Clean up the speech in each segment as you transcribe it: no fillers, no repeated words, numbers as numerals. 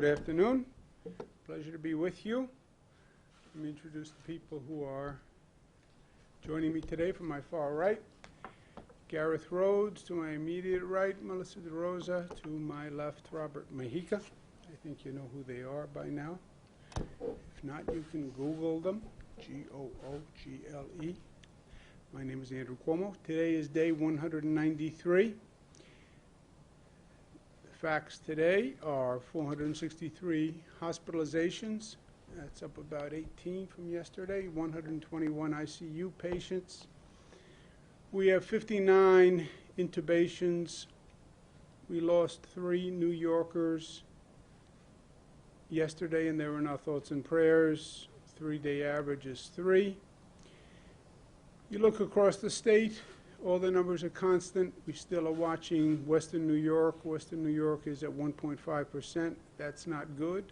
Good afternoon. Pleasure to be with you. Let me introduce the people who are joining me today from my far right. Gareth Rhodes to my immediate right, Melissa DeRosa to my left, Robert Mahica. I think you know who they are by now. If not, you can Google them, Google. My name is Andrew Cuomo. Today is day 193. The facts today are 463 hospitalizations. That's up about 18 from yesterday. 121 ICU patients. We have 59 intubations. We lost 3 New Yorkers yesterday, and they were in our thoughts and prayers. 3-day average is 3. You look across the state, all the numbers are constant. We still are watching Western New York. Western New York is at 1.5%. That's not good.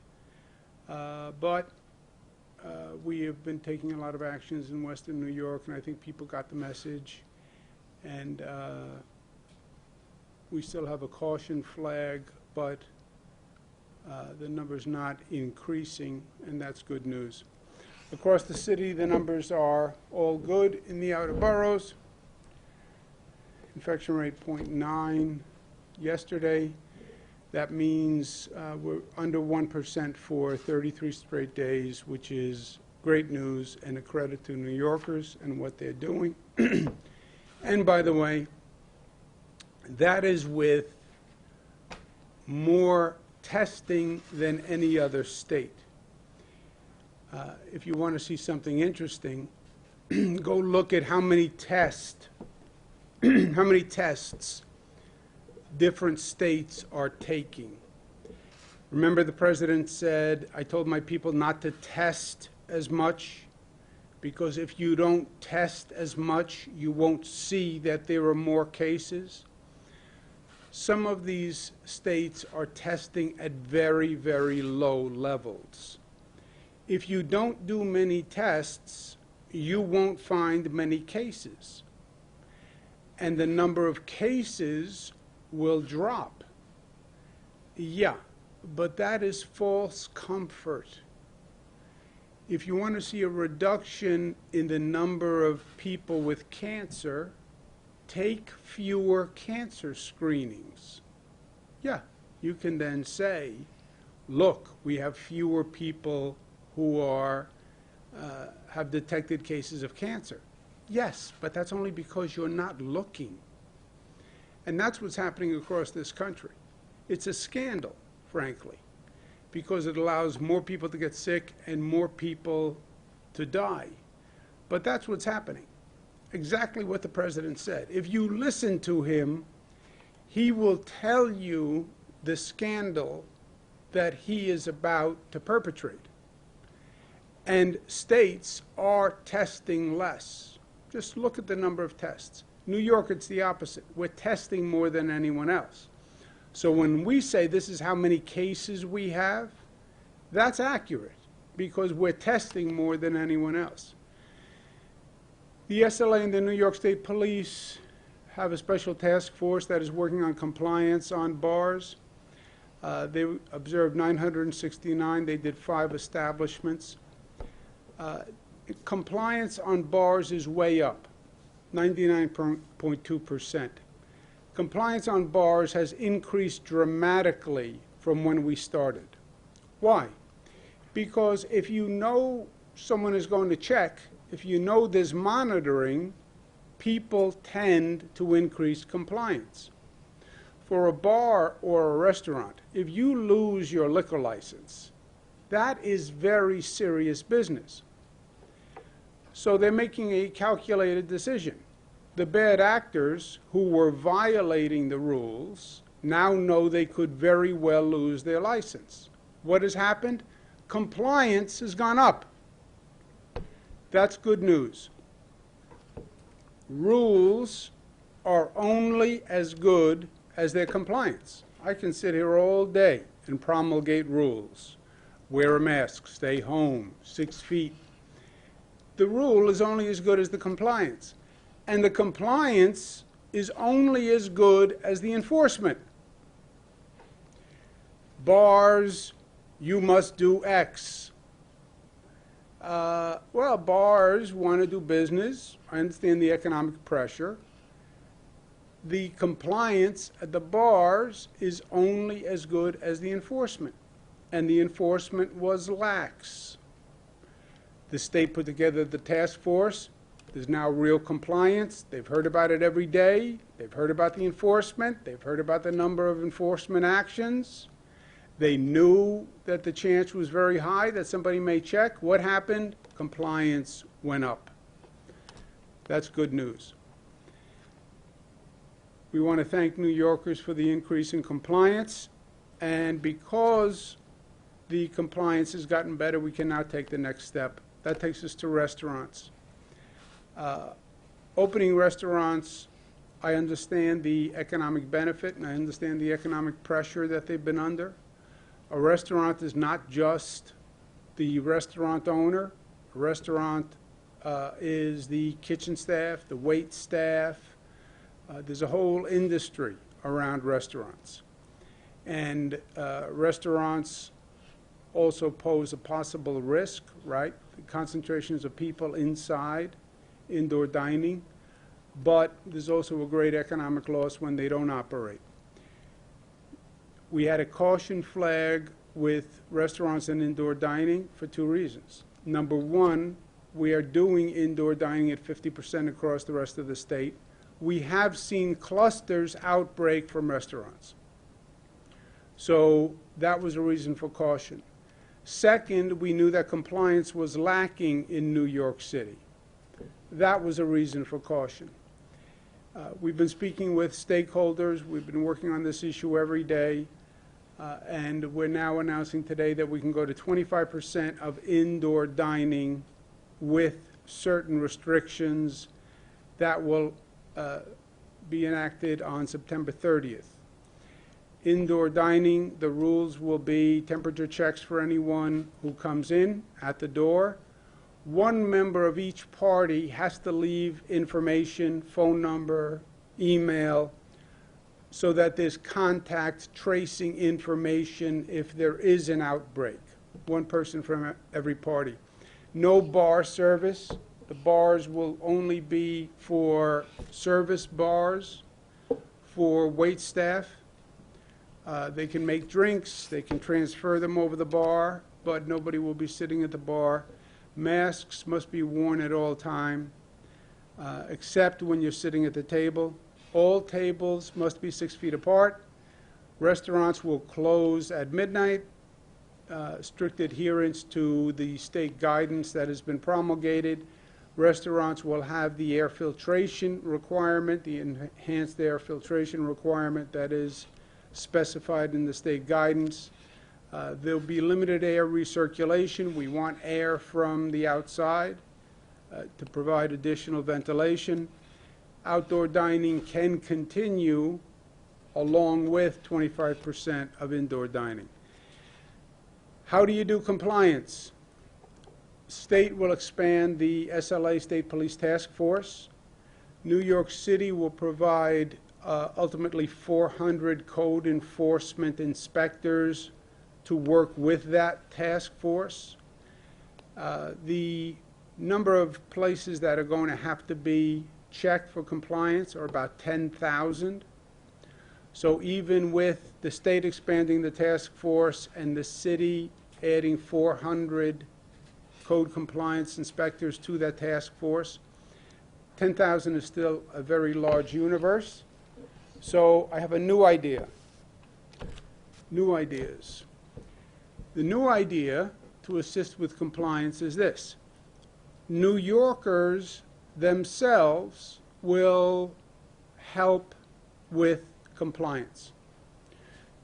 But we have been taking a lot of actions in Western New York, and I think people got the message. And we still have a caution flag, but the number's not increasing, and that's good news. Across the city, the numbers are all good in the outer boroughs. Infection rate 0.9 yesterday. That means we're under 1% for 33 straight days, which is great news and a credit to New Yorkers and what they're doing. And by the way, that is with more testing than any other state. If you want to see something interesting, go look at how many tests different states are taking. Remember, the president said, I told my people not to test as much, because if you don't test as much, you won't see that there are more cases. Some of these states are testing at very, very low levels. If you don't do many tests, you won't find many cases. And the number of cases will drop. Yeah, but that is false comfort. If you want to see a reduction in the number of people with cancer, take fewer cancer screenings. Yeah, you can then say, look, we have fewer people who are have detected cases of cancer. Yes, but that's only because you're not looking. And that's what's happening across this country. It's a scandal, frankly, because it allows more people to get sick and more people to die. But that's what's happening. Exactly what the president said. If you listen to him, he will tell you the scandal that he is about to perpetrate. And states are testing less. Just look at the number of tests. New York, it's the opposite. We're testing more than anyone else. So when we say this is how many cases we have, that's accurate, because we're testing more than anyone else. The SLA and the New York State Police have a special task force that is working on compliance on bars. They observed 969. They did 5 establishments. Compliance on bars is way up, 99.2%. Compliance on bars has increased dramatically from when we started. Why? Because if you know someone is going to check, if you know there's monitoring, people tend to increase compliance. For a bar or a restaurant, if you lose your liquor license, that is very serious business. So they're making a calculated decision. The bad actors who were violating the rules now know they could very well lose their license. What has happened? Compliance has gone up. That's good news. Rules are only as good as their compliance. I can sit here all day and promulgate rules. Wear a mask, stay home, 6 feet. The rule is only as good as the compliance. And the compliance is only as good as the enforcement. Bars, You must do X. Well, bars want to do business. I understand the economic pressure. The compliance at the bars is only as good as the enforcement, and the enforcement was lax. The state put together the task force. There's now real compliance. They've heard about it every day. They've heard about the enforcement. They've heard about the number of enforcement actions. They knew that the chance was very high that somebody may check. What happened? Compliance went up. That's good news. We want to thank New Yorkers for the increase in compliance, and because the compliance has gotten better, we can now take the next step. That takes us to restaurants. Opening restaurants, I understand the economic benefit, and I understand the economic pressure that they've been under. A restaurant is not just the restaurant owner. A restaurant is the kitchen staff, the wait staff. There's a whole industry around restaurants. And restaurants also pose a possible risk, right? The concentrations of people inside, indoor dining, but there's also a great economic loss when they don't operate. We had a caution flag with restaurants and indoor dining for two reasons. Number one, we are doing indoor dining at 50% across the rest of the state. We have seen clusters outbreak from restaurants. So that was a reason for caution. Second, we knew that compliance was lacking in New York City. That was a reason for caution. We've been speaking with stakeholders. We've been working on this issue every day. And we're now announcing today that we can go to 25% of indoor dining with certain restrictions that will be enacted on September 30th. Indoor dining, the rules will be temperature checks for anyone who comes in at the door. One member of each party has to leave information, phone number, email, so that there's contact tracing information if there is an outbreak. One person from every party. No bar service. The bars will only be for service bars, for wait staff. They can make drinks, they can transfer them over the bar, but nobody will be sitting at the bar. Masks must be worn at all time, except when you're sitting at the table. All tables must be 6 feet apart. Restaurants will close at midnight. Strict adherence to the state guidance that has been promulgated. Restaurants will have the air filtration requirement, the enhanced air filtration requirement that is specified in the state guidance. There'll be limited air recirculation. We want air from the outside to provide additional ventilation. Outdoor dining can continue along with 25% of indoor dining. How do you do compliance? State will expand the SLA, State Police Task Force. New York City will provide ultimately 400 code enforcement inspectors to work with that task force. The number of places that are going to have to be checked for compliance are about 10,000. So even with the state expanding the task force and the city adding 400 code compliance inspectors to that task force, 10,000 is still a very large universe. So I have a new idea. New ideas. The new idea to assist with compliance is this. New Yorkers themselves will help with compliance.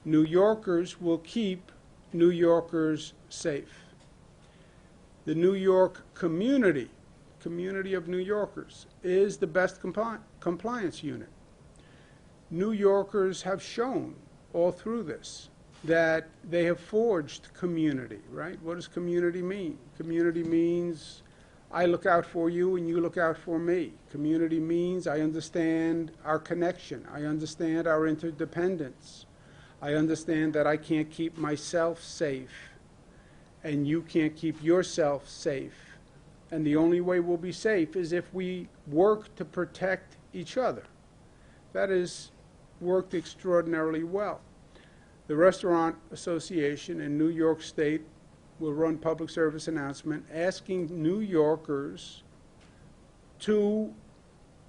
New Yorkers will keep New Yorkers safe. The New York community of New Yorkers, is the best compliance unit. New Yorkers have shown all through this that they have forged community, right? What does community mean? Community means I look out for you and you look out for me. Community means I understand our connection. I understand our interdependence. I understand that I can't keep myself safe and you can't keep yourself safe. And the only way we'll be safe is if we work to protect each other. That has worked extraordinarily well. The Restaurant Association in New York State will run public service announcement asking New Yorkers to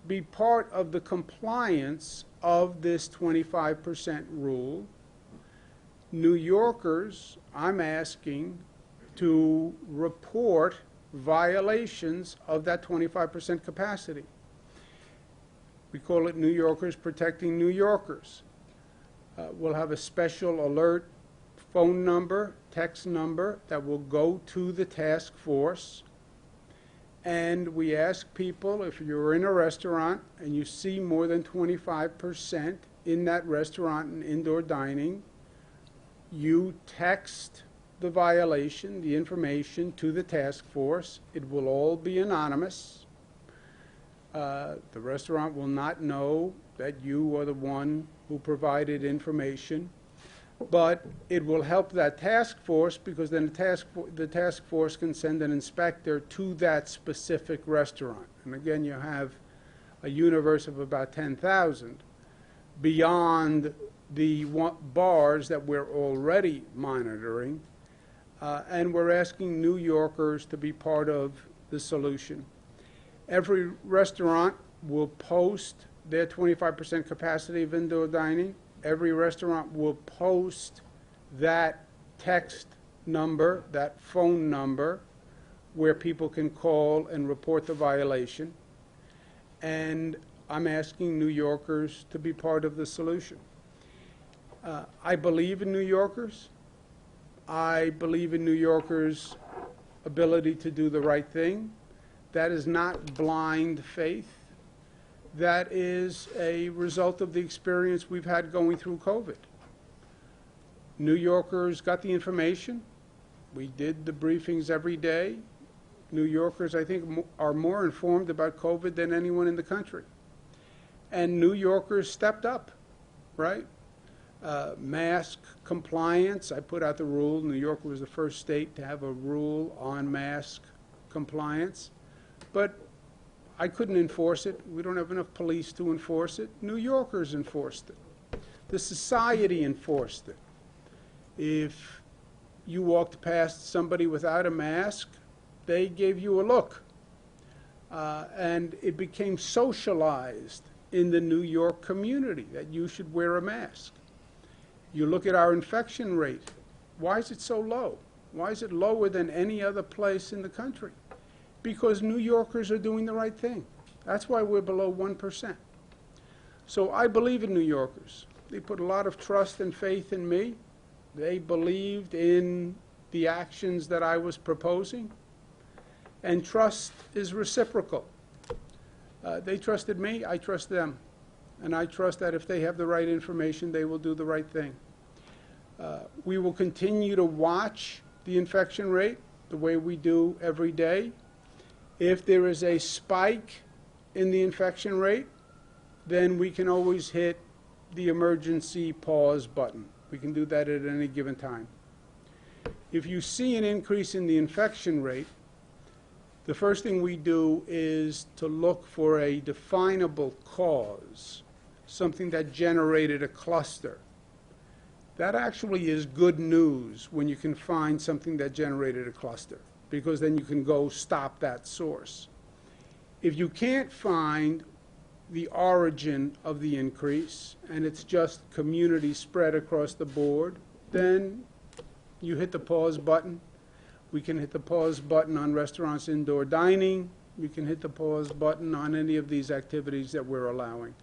be part of the compliance of this 25% rule. New Yorkers, I'm asking to report violations of that 25% capacity. We call it New Yorkers Protecting New Yorkers. We'll have a special alert phone number, text number that will go to the task force. And we ask people, if you're in a restaurant and you see more than 25% in that restaurant and indoor dining, you text the violation, the information, to the task force. It will all be anonymous. The restaurant will not know that you are the one who provided information, but it will help that task force, because then the task force can send an inspector to that specific restaurant. And again, you have a universe of about 10,000 beyond the bars that we're already monitoring, and we're asking New Yorkers to be part of the solution. Every restaurant will post their 25% capacity of indoor dining. Every restaurant will post that text number, that phone number, where people can call and report the violation. And I'm asking New Yorkers to be part of the solution. I believe in New Yorkers. I believe in New Yorkers' ability to do the right thing. That is not blind faith. That is a result of the experience we've had going through COVID. New Yorkers got the information. We did the briefings every day. New Yorkers, I think, are more informed about COVID than anyone in the country. And New Yorkers stepped up, right? Mask compliance, I put out the rule. New York was the first state to have a rule on mask compliance. But I couldn't enforce it. We don't have enough police to enforce it. New Yorkers enforced it. The society enforced it. If you walked past somebody without a mask, they gave you a look. And it became socialized in the New York community that you should wear a mask. You look at our infection rate. Why is it so low? Why is it lower than any other place in the country? Because New Yorkers are doing the right thing. That's why we're below 1%. So I believe in New Yorkers. They put a lot of trust and faith in me. They believed in the actions that I was proposing. And trust is reciprocal. They trusted me, I trust them. And I trust that if they have the right information, they will do the right thing. We will continue to watch the infection rate the way we do every day. If there is a spike in the infection rate, then we can always hit the emergency pause button. We can do that at any given time. If you see an increase in the infection rate, the first thing we do is to look for a definable cause, something that generated a cluster. That actually is good news when you can find something that generated a cluster, because then you can go stop that source. If you can't find the origin of the increase, and it's just community spread across the board, then you hit the pause button. We can hit the pause button on restaurants, indoor dining. We can hit the pause button on any of these activities that we're allowing.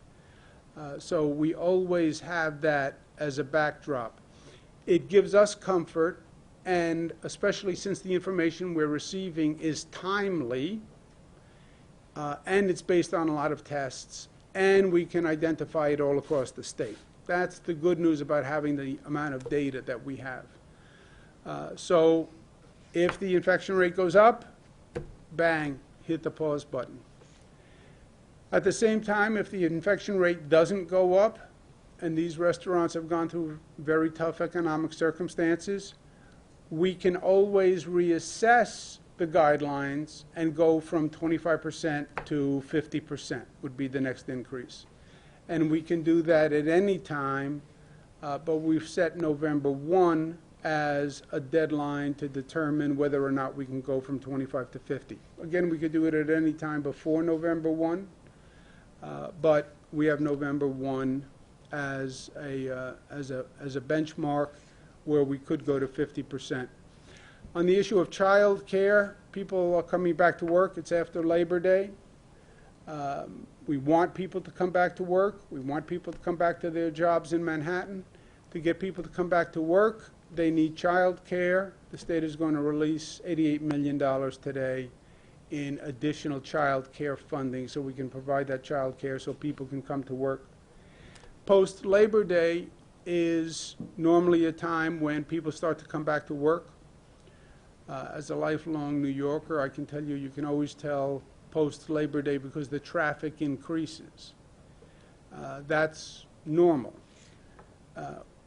So we always have that as a backdrop. It gives us comfort, and especially since the information we're receiving is timely, and it's based on a lot of tests, and we can identify it all across the state. That's the good news about having the amount of data that we have. So if the infection rate goes up, bang, hit the pause button. At the same time, if the infection rate doesn't go up, and these restaurants have gone through very tough economic circumstances, we can always reassess the guidelines and go from 25% to 50% would be the next increase. And we can do that at any time, but we've set November 1 as a deadline to determine whether or not we can go from 25 to 50. Again, we could do it at any time before November 1, but we have November 1 as a benchmark where we could go to 50%. On the issue of child care, people are coming back to work. It's after Labor Day. We want people to come back to work. We want people to come back to their jobs in Manhattan. To get people to come back to work, they need child care. The state is going to release $88 million today in additional child care funding so we can provide that child care so people can come to work. Post-Labor Day is normally a time when people start to come back to work. As a lifelong New Yorker, I can tell you, you can always tell post-Labor Day because the traffic increases. That's normal.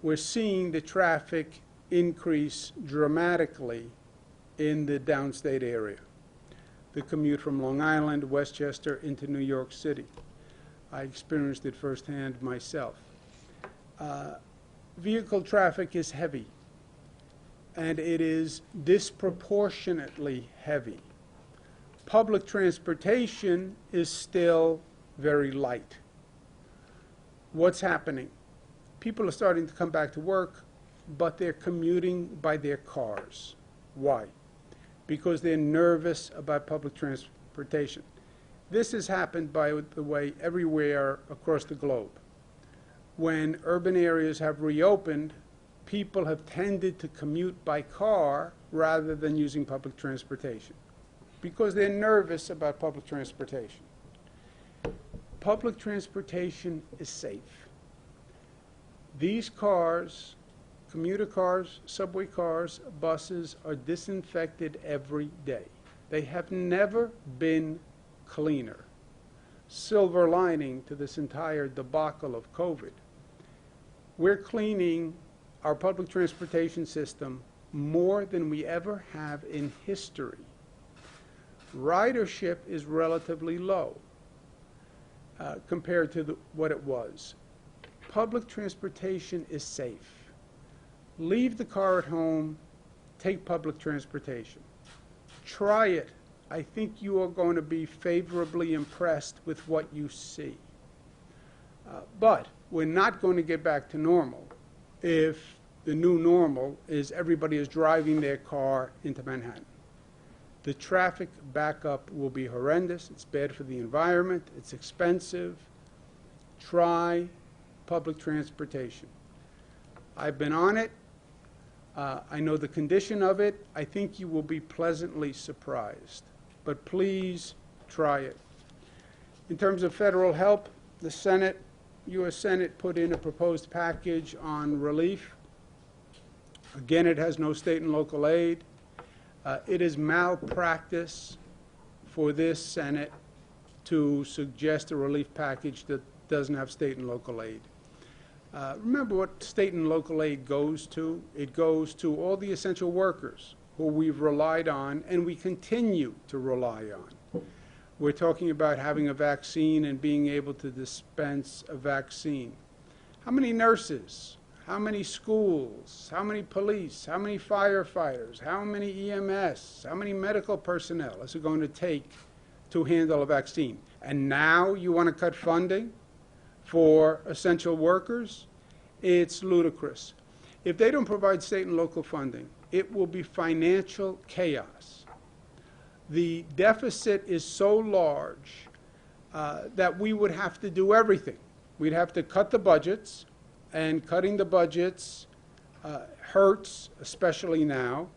We're seeing the traffic increase dramatically in the downstate area. The commute from Long Island, Westchester, into New York City. I experienced it firsthand myself. Vehicle traffic is heavy, and it is disproportionately heavy. Public transportation is still very light. What's happening? People are starting to come back to work, but they're commuting by their cars. Why? Because they're nervous about public transportation. This has happened, by the way, everywhere across the globe. When urban areas have reopened, people have tended to commute by car rather than using public transportation because they're nervous about public transportation. Public transportation is safe. These cars, commuter cars, subway cars, buses, are disinfected every day. They have never been cleaner. Silver lining to this entire debacle of COVID. We're cleaning our public transportation system more than we ever have in history. Ridership is relatively low compared to what it was. Public transportation is safe. Leave the car at home, take public transportation. Try it. I think you are going to be favorably impressed with what you see. But we're not going to get back to normal if the new normal is everybody is driving their car into Manhattan. The traffic backup will be horrendous. It's bad for the environment. It's expensive. Try public transportation. I've been on it. I know the condition of it. I think you will be pleasantly surprised. But please try it. In terms of federal help, the Senate, U.S. Senate put in a proposed package on relief. Again, it has no state and local aid. It is malpractice for this Senate to suggest a relief package that doesn't have state and local aid. Remember what state and local aid goes to? It goes to all the essential workers who we've relied on and we continue to rely on. We're talking about having a vaccine and being able to dispense a vaccine. How many nurses? How many schools? How many police? How many firefighters? How many EMS? How many medical personnel is it going to take to handle a vaccine? And now you want to cut funding for essential workers? It's ludicrous. If they don't provide state and local funding, it will be financial chaos. The deficit is so large that we would have to do everything. We'd have to cut the budgets, and cutting the budgets hurts, especially now.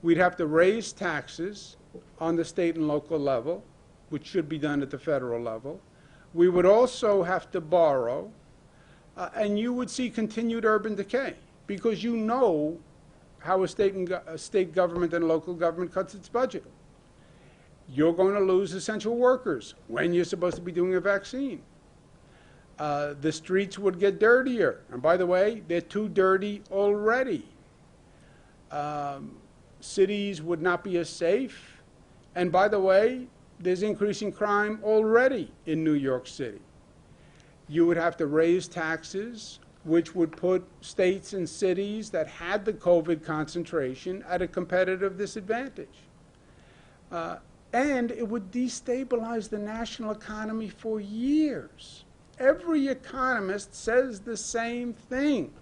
We'd have to raise taxes on the state and local level, which should be done at the federal level. We would also have to borrow, and you would see continued urban decay, because you know how a state government and local government cuts its budget. You're going to lose essential workers when you're supposed to be doing a vaccine. The streets would get dirtier. And by the way, they're too dirty already. Cities would not be as safe. And by the way, there's increasing crime already in New York City. You would have to raise taxes, which would put states and cities that had the COVID concentration at a competitive disadvantage. And it would destabilize the national economy for years. Every economist says the same thing.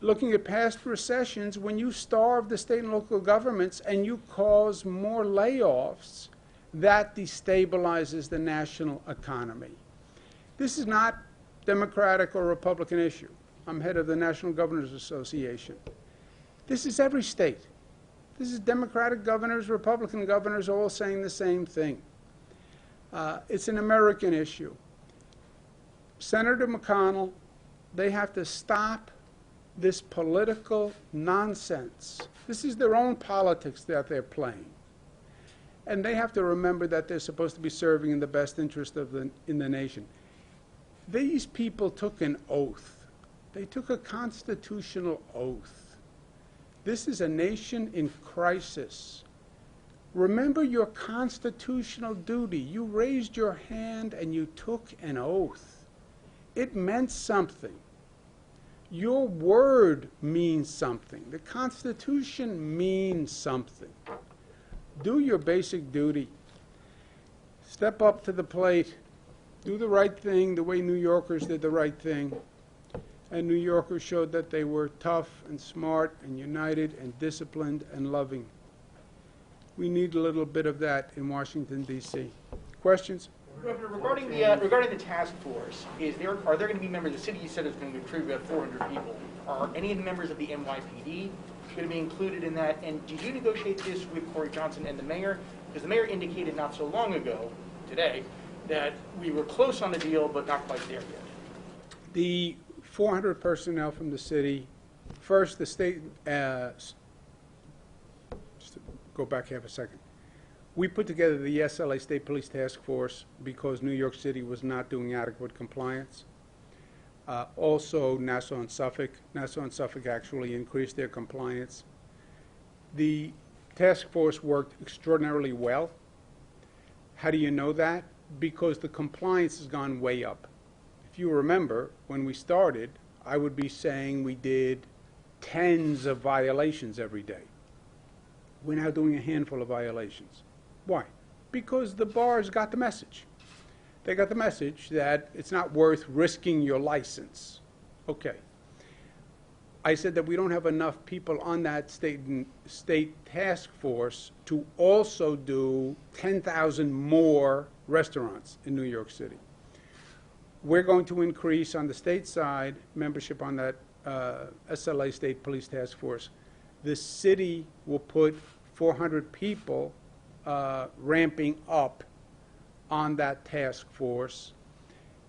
Looking at past recessions, when you starve the state and local governments and you cause more layoffs, that destabilizes the national economy. This is not Democratic or Republican issue. I'm head of the National Governors Association. This is every state. This is Democratic governors, Republican governors, all saying the same thing. It's an American issue. Senator McConnell, they have to stop this political nonsense. This is their own politics that they're playing. And they have to remember that they're supposed to be serving in the best interest of in the nation. These people took an oath. They took a constitutional oath. This is a nation in crisis. Remember your constitutional duty. You raised your hand and you took an oath. It meant something. Your word means something. The Constitution means something. Do your basic duty. Step up to the plate. Do the right thing the way New Yorkers did the right thing. And New Yorkers showed that they were tough and smart and united and disciplined and loving. We need a little bit of that in Washington, D.C. Questions? Governor, regarding the task force, are there going to be members? The city you said is going to contribute about 400 people. Are any of the members of the NYPD going to be included in that? And did you negotiate this with Corey Johnson and the mayor? Because the mayor indicated not so long ago, today, that we were close on the deal, but not quite there yet. The 400 personnel from the city, first the state, just to go back half a second. We put together the SLA State Police Task Force because New York City was not doing adequate compliance. Also, Nassau and Suffolk. Nassau and Suffolk actually increased their compliance. The task force worked extraordinarily well. How do you know that? Because the compliance has gone way up. If you remember, when we started, I would be saying we did tens of violations every day. We're now doing a handful of violations. Why? Because the bars got the message. They got the message that it's not worth risking your license. Okay. I said that we don't have enough people on that state task force to also do 10,000 more restaurants in New York City. We're going to increase on the state side membership on that SLA State Police Task Force. The city will put 400 people ramping up on that task force.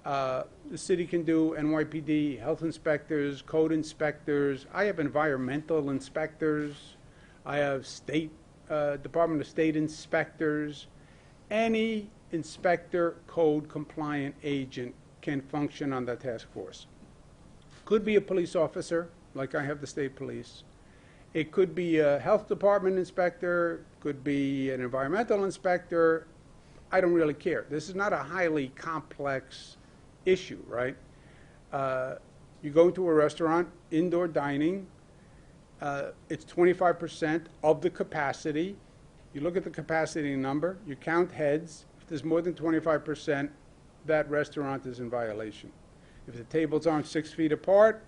The city can do NYPD, health inspectors, code inspectors. I have environmental inspectors. I have state Department of State inspectors. Any inspector, code compliant agent can function on that task force. Could be a police officer, like I have the state police. It could be a health department inspector, could be an environmental inspector. I don't really care. This is not a highly complex issue, right? You go into a restaurant, indoor dining, it's 25% of the capacity. You look at the capacity number, you count heads. If there's more than 25%, that restaurant is in violation. If the tables aren't 6 feet apart,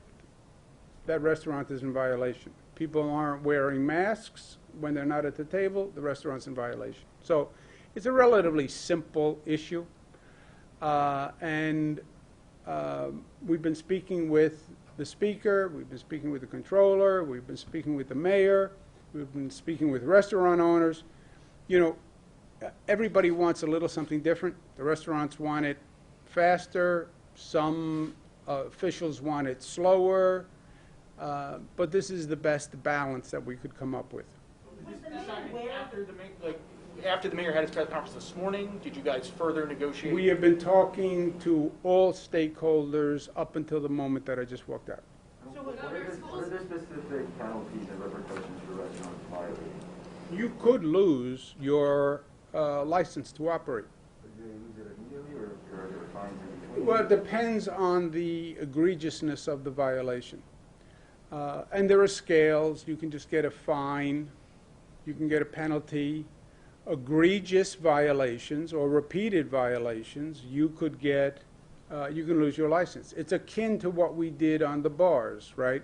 that restaurant is in violation. People aren't wearing masks when they're not at the table, the restaurant's in violation. So it's a relatively simple issue. And we've been speaking with the speaker, we've been speaking with the controller, we've been speaking with the mayor, we've been speaking with restaurant owners. You know, everybody wants a little something different. The restaurants want it faster, some officials want it slower, but this is the best balance that we could come up with. After the mayor had his press conference this morning, did you guys further negotiate? We have been talking to all stakeholders up until the moment that I just walked out. So What are the specific penalties and repercussions for restaurants violating? You could lose your license to operate. Do they lose it immediately, or are there fines in between? Well, it depends on the egregiousness of the violation. And there are scales. You can just get a fine. You can get a penalty. Egregious violations or repeated violations, you could get, you can lose your license. It's akin to what we did on the bars, right?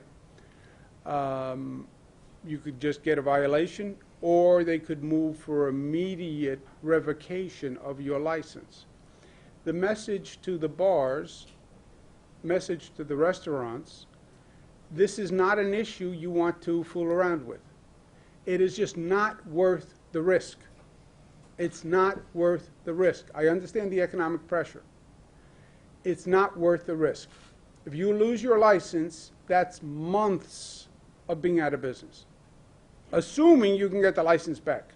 You could just get a violation, or they could move for immediate revocation of your license. The message to the bars, message to the restaurants, this is not an issue you want to fool around with. It is just not worth the risk. It's not worth the risk. I understand the economic pressure. It's not worth the risk. If you lose your license, that's months of being out of business, assuming you can get the license back.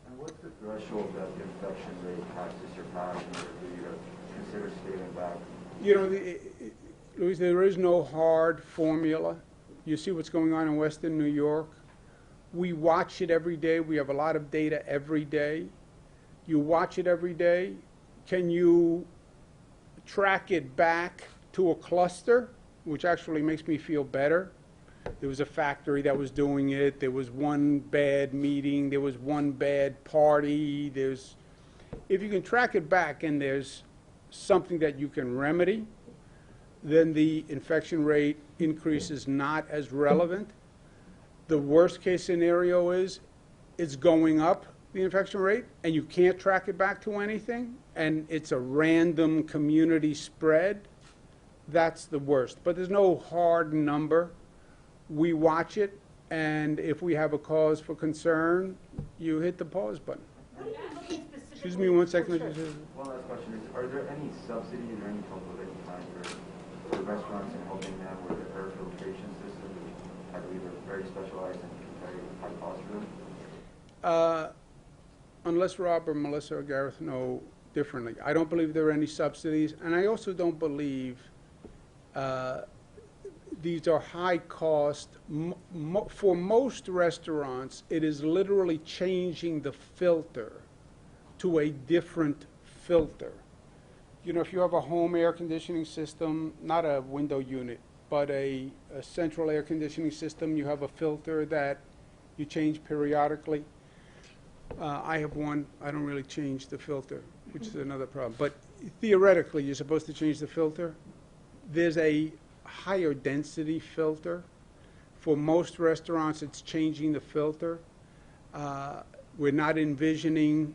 And what's the threshold that the infection rate has to surpass in order for you to consider scaling back? You know, Luis, there is no hard formula. You see what's going on in Western New York. We watch it every day. We have a lot of data every day. You watch it every day. Can you track it back to a cluster, which actually makes me feel better? There was a factory that was doing it. There was one bad meeting. There was one bad party. If you can track it back and there's something that you can remedy, then the infection rate increase is not as relevant. The worst case scenario is it's going up, the infection rate, and you can't track it back to anything, and it's a random community spread. That's the worst. But there's no hard number. We watch it, and if we have a cause for concern, you hit the pause button. Excuse me 1 second. One last question is, are there any subsidies or any help of any kind for restaurants in helping them with the air filtration system, which I believe are very specialized and very high cost for them? Unless Rob or Melissa or Gareth know differently. I don't believe there are any subsidies, and I also don't believe these are high cost. For most restaurants, it is literally changing the filter to a different filter. You know, if you have a home air conditioning system, not a window unit, but a central air conditioning system, you have a filter that you change periodically. I have one. I don't really change the filter, which is another problem. But theoretically, you're supposed to change the filter. There's a higher density filter. For most restaurants, it's changing the filter. We're not envisioning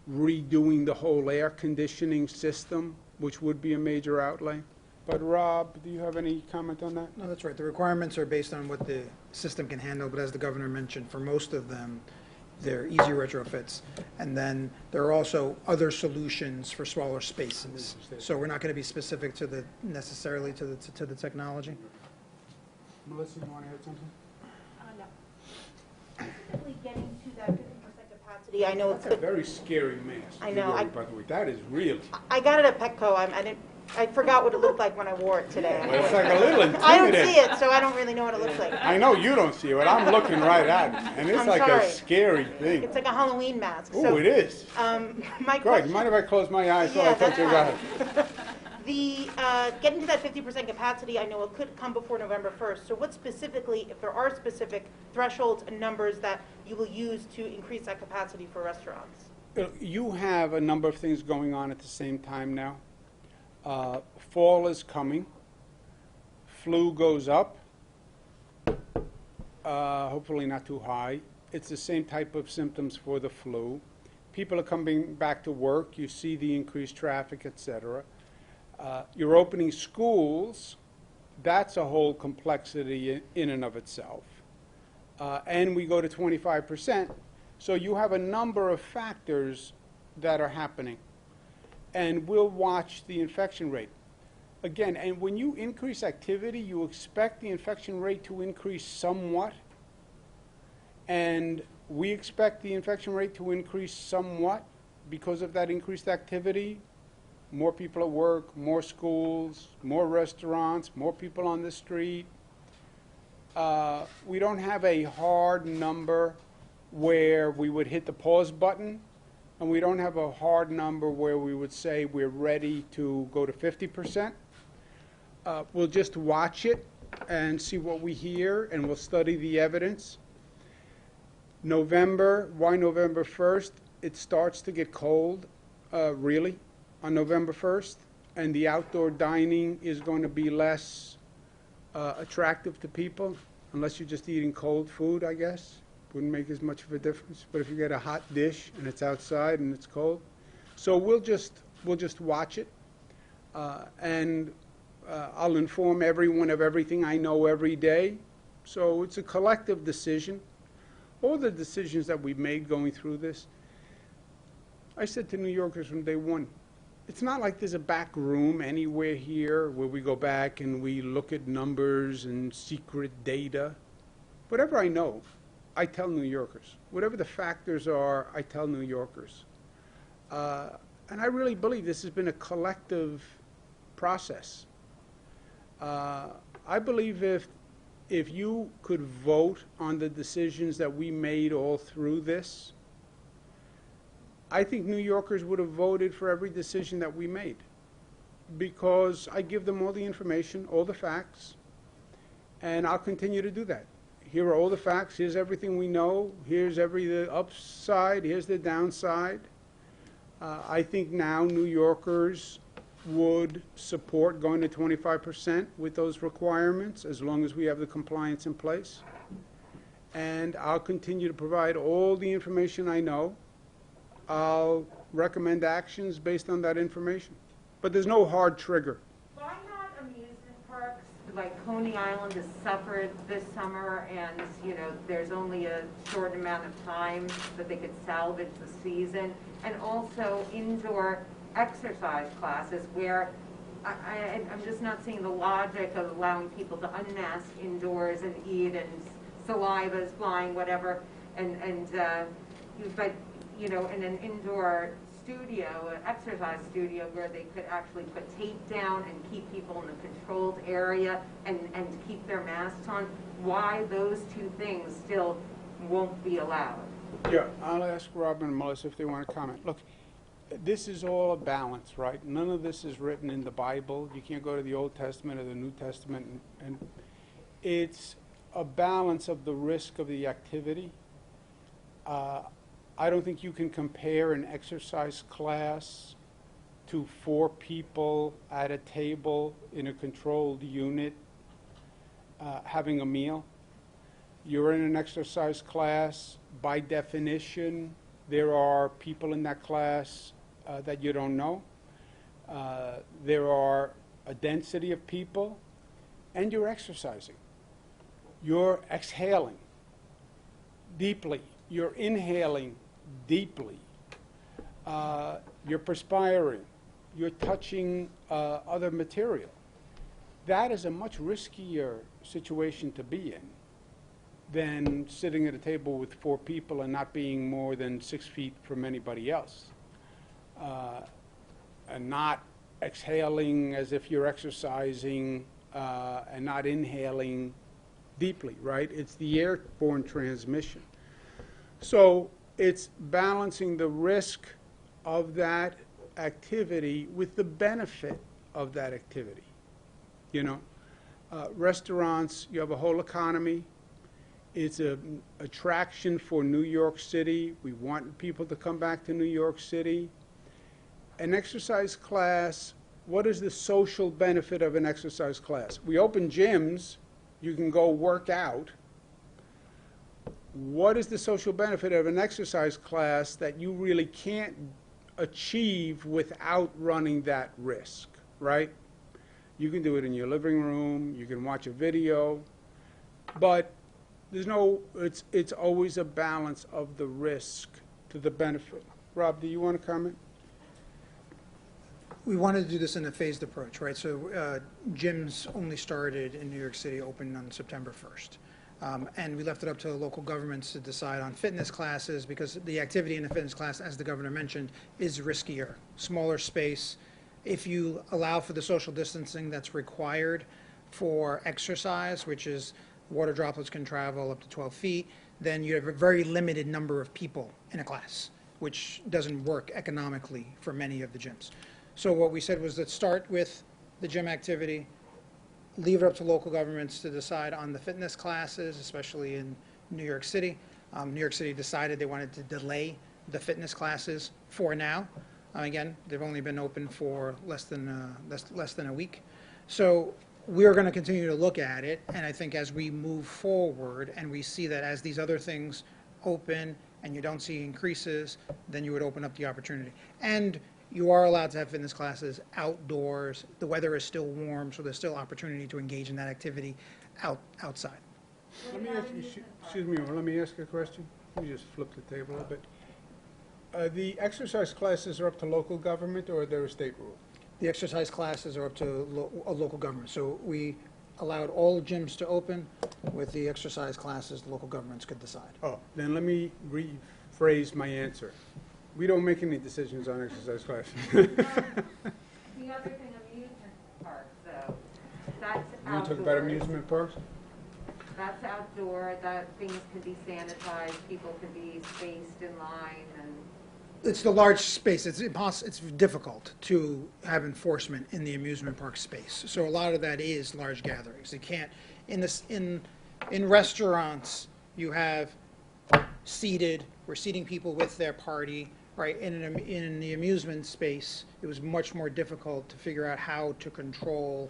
redoing the whole air conditioning system, which would be a major outlay. But Rob, do you have any comment on that? No, that's right. The requirements are based on what the system can handle, but as the governor mentioned, for most of them, they're easy retrofits. And then there are also other solutions for smaller spaces. So we're not going to be specific to necessarily to the technology. Melissa, you want to add something? No. Specifically getting to that 50% capacity, I know That's a very scary mask. I know, By the way, that is really. I got it at Petco. I forgot what it looked like when I wore it today. Well, it's like a little intimidating. I don't see it, so I don't really know what it looks like. I know you don't see it, but I'm looking right at it, and it's I'm like sorry. a scary thing. It's like a Halloween mask. Oh, So, it is. my Good. question, Mind if I close my eyes while I Yeah, talk to you about that's it? the getting to that 50% capacity, I know it could come before November 1st. So what specifically, if there are specific thresholds and numbers that you will use to increase that capacity for restaurants? You have a number of things going on at the same time now. Fall is coming. Flu goes up. Hopefully not too high. It's the same type of symptoms for the flu. People are coming back to work. You see the increased traffic, etc. You're opening schools. That's a whole complexity in and of itself. And we go to 25%. So you have a number of factors that are happening. And we'll watch the infection rate. Again, and when you increase activity, you expect the infection rate to increase somewhat. And we expect the infection rate to increase somewhat because of that increased activity. More people at work, more schools, more restaurants, more people on the street. We don't have a hard number where we would hit the pause button, and we don't have a hard number where we would say we're ready to go to 50%. We'll just watch it and see what we hear, and we'll study the evidence. November, why November 1st? It starts to get cold, really, on November 1st, and the outdoor dining is going to be less attractive to people, unless you're just eating cold food, I guess. Wouldn't make as much of a difference. But if you get a hot dish and it's outside and it's cold, so we'll just watch it, and I'll inform everyone of everything I know every day. So it's a collective decision. All the decisions that we've made going through this, I said to New Yorkers from day one, it's not like there's a back room anywhere here where we go back and we look at numbers and secret data. Whatever I know, I tell New Yorkers. Whatever the factors are, I tell New Yorkers. And I really believe this has been a collective process. I believe if you could vote on the decisions that we made all through this, I think New Yorkers would have voted for every decision that we made, because I give them all the information, all the facts, and I'll continue to do that. Here are all the facts. Here's everything we know. Here's the upside. Here's the downside. I think now New Yorkers would support going to 25% with those requirements, as long as we have the compliance in place. And I'll continue to provide all the information I know. I'll recommend actions based on that information. But there's no hard trigger. Why not amusement parks like Coney Island has suffered this summer, and there's only a short amount of time that they could salvage the season, and also indoor exercise classes where I'm just not seeing the logic of allowing people to unmask indoors and eat, and saliva is flying, whatever, but in an indoor studio, an exercise studio, where they could actually put tape down and keep people in a controlled area and keep their masks on, why those two things still won't be allowed? Yeah, I'll ask Robin and Melissa if they want to comment. Look, this is all a balance, right? None of this is written in the Bible. You can't go to the Old Testament or the New Testament, and it's a balance of the risk of the activity. I don't think you can compare an exercise class to 4 people at a table in a controlled unit having a meal. You're in an exercise class, by definition, there are people in that class that you don't know. There are a density of people, and you're exercising. You're exhaling deeply. You're inhaling deeply. You're perspiring. You're touching other material. That is a much riskier situation to be in than sitting at a table with 4 people and not being more than 6 feet from anybody else. And not exhaling as if you're exercising and not inhaling deeply, right? It's the airborne transmission. So it's balancing the risk of that activity with the benefit of that activity. Restaurants, you have a whole economy. It's an attraction for New York City. We want people to come back to New York City. An exercise class, what is the social benefit of an exercise class? We open gyms, you can go work out. What is the social benefit of an exercise class that you really can't achieve without running that risk, right? You can do it in your living room, you can watch a video, but there's it's always a balance of the risk to the benefit. Rob, do you want to comment? We wanted to do this in a phased approach, right? So gyms only started in New York City, opened on September 1st. And we left it up to local governments to decide on fitness classes, because the activity in the fitness class, as the governor mentioned, is riskier, smaller space. If you allow for the social distancing that's required for exercise, which is water droplets can travel up to 12 feet, then you have a very limited number of people in a class, which doesn't work economically for many of the gyms. So what we said was, let's start with the gym activity, leave it up to local governments to decide on the fitness classes, especially in New York City. New York City decided they wanted to delay the fitness classes for now. Again, they've only been open for less than a week. So we're going to continue to look at it, and I think as we move forward and we see that as these other things open and you don't see increases, then you would open up the opportunity. And you are allowed to have fitness classes outdoors. The weather is still warm, so there's still opportunity to engage in that activity outside. Let me ask you, excuse me, let me ask you a question. Let me just flip the table a little bit. The exercise classes are up to local government, or are there a state rule? The exercise classes are up to local government. So we allowed all gyms to open. With the exercise classes, the local governments could decide. Oh, then let me rephrase my answer. We don't make any decisions on exercise classes. The other thing, amusement parks, though, that's You want to talk about outdoors. amusement parks? That's outdoor, that things can be sanitized, people can be spaced in line, and It's the large space. It's impossible. It's difficult to have enforcement in the amusement park space. So a lot of that is large gatherings. You can't in restaurants. You have we're seating people with their party, right? In the amusement space, it was much more difficult to figure out how to control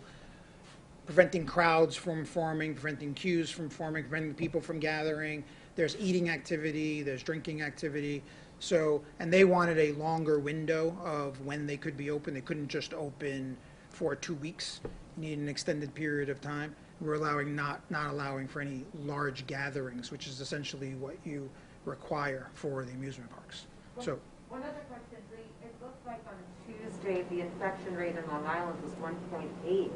preventing crowds from forming, preventing queues from forming, preventing people from gathering. There's eating activity, there's drinking activity. So, and they wanted a longer window of when they could be open. They couldn't just open for 2 weeks. You need an extended period of time. We're not allowing for any large gatherings, which is essentially what you require for the amusement parks. So, one other question, it looked like on Tuesday, the infection rate in Long Island was 1.8.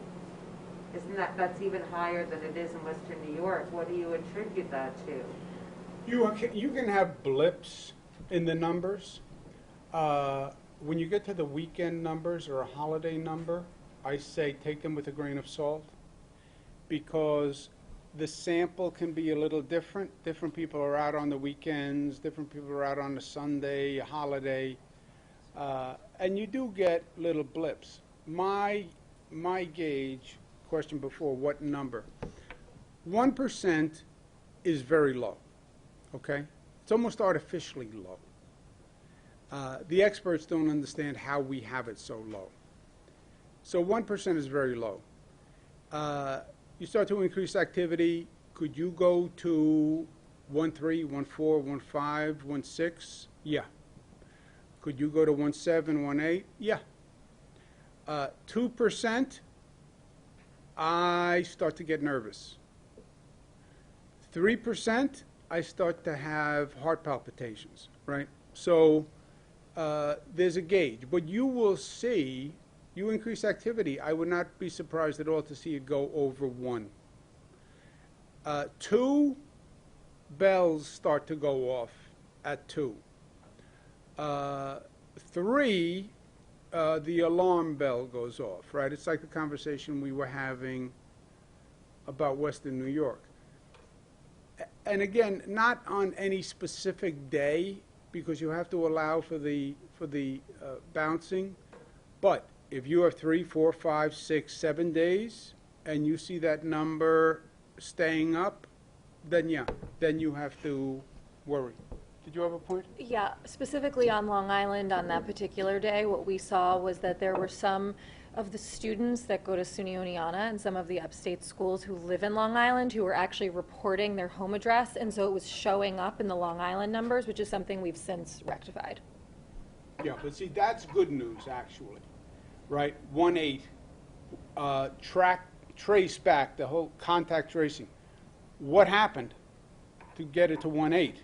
Isn't that's even higher than it is in Western New York? What do you attribute that to? You can have blips in the numbers. When you get to the weekend numbers or a holiday number, I say take them with a grain of salt, because the sample can be a little different. Different people are out on the weekends, different people are out on a Sunday, a holiday, and you do get little blips. My gauge, question before, what number? 1% is very low, okay? It's almost artificially low. The experts don't understand how we have it so low. So 1% is very low. You start to increase activity, could you go to 1.3, 1.4, 1.5, 1.6? Yeah. Could you go to 1.7, 1.8? Yeah. 2%, I start to get nervous. 3%, I start to have heart palpitations, right? So there's a gauge, but you will see, you increase activity, I would not be surprised at all to see it go over 1. 2, bells start to go off at 2. 3, the alarm bell goes off, right? It's like the conversation we were having about Western New York. And again, not on any specific day, because you have to allow for the bouncing. But if you have 3, 4, 5, 6, 7 days, and you see that number staying up, then yeah, then you have to worry. Did you have a point? Yeah, specifically on Long Island on that particular day, what we saw was that there were some of the students that go to SUNY Oneonta and some of the upstate schools who live in Long Island who were actually reporting their home address, and so it was showing up in the Long Island numbers, which is something we've since rectified. Yeah, but see, that's good news, actually, right? 1.8, trace back the whole contact tracing. What happened to get it to 1.8?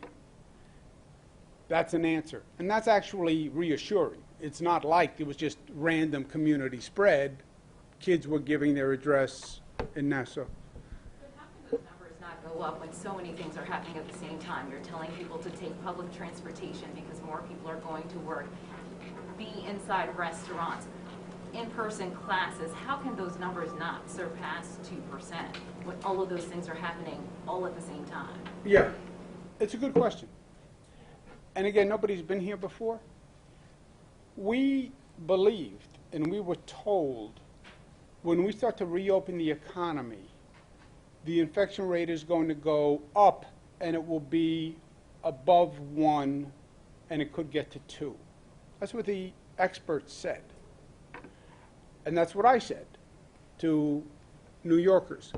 That's an answer. And that's actually reassuring. It's not like it was just random community spread. Kids were giving their address in Nassau. But how can those numbers not go up when so many things are happening at the same time? You're telling people to take public transportation because more people are going to work, be inside restaurants. in-person classes, how can those numbers not surpass 2% when all of those things are happening all at the same time? Yeah, it's a good question. And again, nobody's been here before. We believed and we were told when we start to reopen the economy, the infection rate is going to go up and it will be above 1 and it could get to 2. That's what the experts said. And that's what I said to New Yorkers.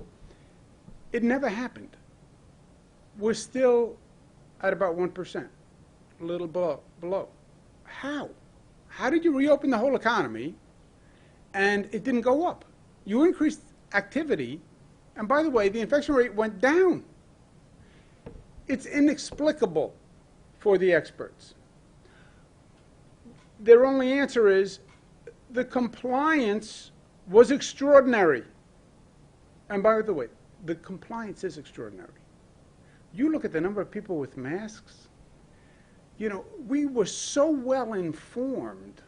It never happened. We're still at about 1%, a little below. How? How did you reopen the whole economy and it didn't go up? You increased activity, and by the way, the infection rate went down. It's inexplicable for the experts. Their only answer is the compliance was extraordinary. And by the way, the compliance is extraordinary. You look at the number of people with masks. You know, we were so well informed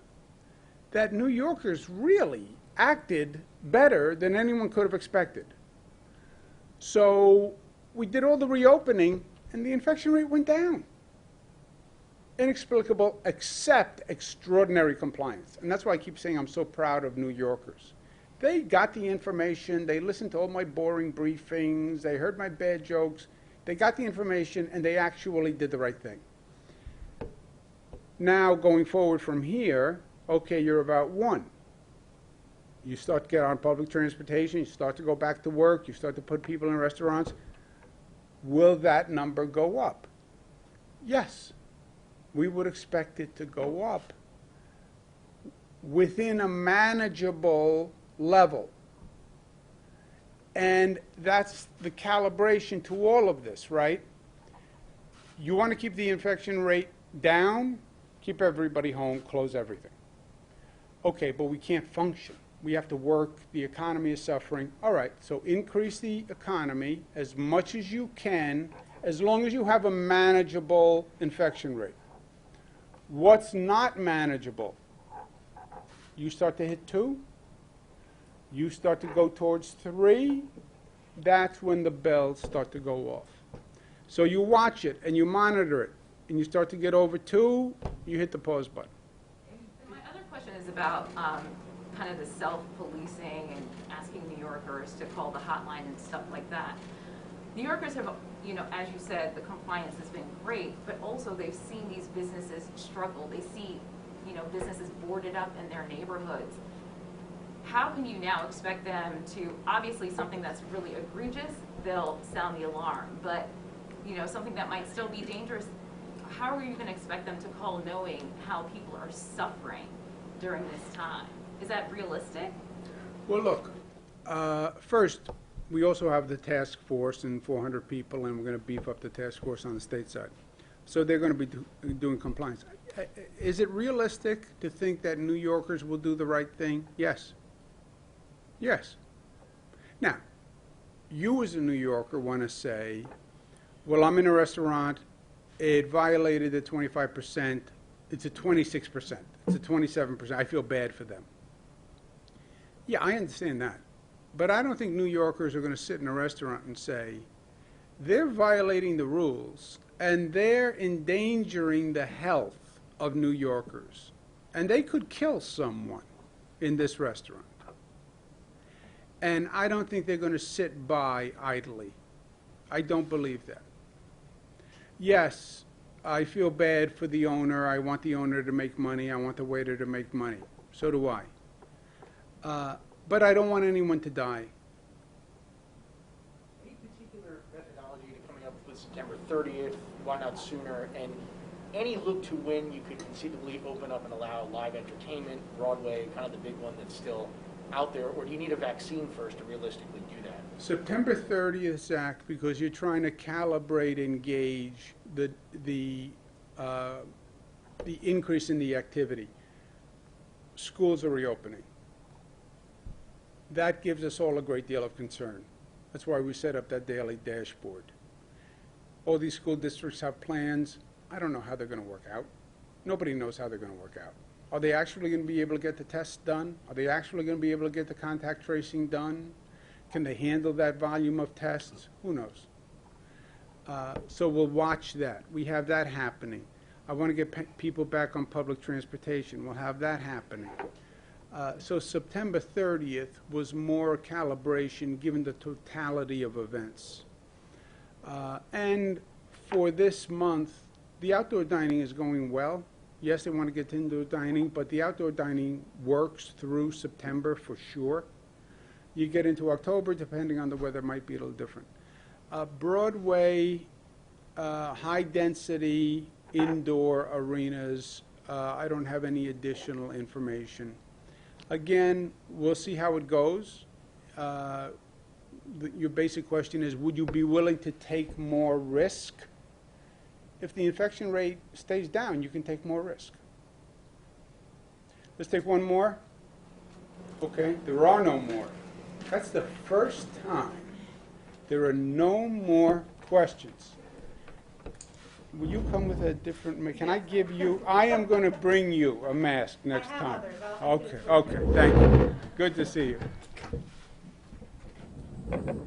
that New Yorkers really acted better than anyone could have expected. So we did all the reopening and the infection rate went down. Inexplicable, except extraordinary compliance. And that's why I keep saying I'm so proud of New Yorkers. They got the information, they listened to all my boring briefings, they heard my bad jokes, they got the information, and they actually did the right thing. Now, going forward from here, okay, you're about 1. You start to get on public transportation, you start to go back to work, you start to put people in restaurants. Will that number go up? Yes. We would expect it to go up within a manageable level. And that's the calibration to all of this, right? You want to keep the infection rate down, keep everybody home, close everything. Okay, but we can't function. We have to work. The economy is suffering. All right, so increase the economy as much as you can, as long as you have a manageable infection rate. What's not manageable? You start to hit 2. You start to go towards 3. That's when the bells start to go off. So you watch it and you monitor it, and you start to get over 2, you hit the pause button. My other question is about kind of the self-policing and asking New Yorkers to call the hotline and stuff like that. New Yorkers have, you know, as you said, the compliance has been great, but also they've seen these businesses struggle. They see, you know, businesses boarded up in their neighborhoods. How can you now expect them to, obviously something that's really egregious, they'll sound the alarm, but, you know, something that might still be dangerous, how are you going to expect them to call knowing how people are suffering during this time? Is that realistic? Well, look, first, we also have the task force and 400 people, and we're going to beef up the task force on the state side. So they're going to be doing compliance. Is it realistic to think that New Yorkers will do the right thing? Yes. Yes. Now, you as a New Yorker want to say, well, I'm in a restaurant, it violated the 25%, it's a 26%, it's a 27%, I feel bad for them. Yeah, I understand that. But I don't think New Yorkers are going to sit in a restaurant and say, they're violating the rules and they're endangering the health of New Yorkers. And they could kill someone in this restaurant. And I don't think they're going to sit by idly. I don't believe that. Yes, I feel bad for the owner. I want the owner to make money. I want the waiter to make money. So do I. But I don't want anyone to die. Any particular methodology to coming up with September 30th, why not sooner, and any look to when you could conceivably open up and allow live entertainment, Broadway, kind of the big one that's still out there, or do you need a vaccine first to realistically do that? September 30th, Zach, because you're trying to calibrate and gauge the increase in the activity. Schools are reopening. That gives us all a great deal of concern. That's why we set up that daily dashboard. All these school districts have plans. I don't know how they're going to work out. Nobody knows how they're going to work out. Are they actually going to be able to get the tests done? Are they actually going to be able to get the contact tracing done? Can they handle that volume of tests? Who knows? So we'll watch that. We have that happening. I want to get people back on public transportation. We'll have that happening. So September 30th was more calibration given the totality of events. And for this month, the outdoor dining is going well. Yes, they want to get to indoor dining, but the outdoor dining works through September for sure. You get into October, depending on the weather, it might be a little different. Broadway, high-density indoor arenas, I don't have any additional information. Again, we'll see how it goes. Your basic question is, would you be willing to take more risk? If the infection rate stays down, you can take more risk. Let's take one more. Okay, there are no more. That's the first time there are no more questions. Will you come with a different, can I give you, I am going to bring you a mask next I have time. others. I'll Okay, thank you. Good to see you.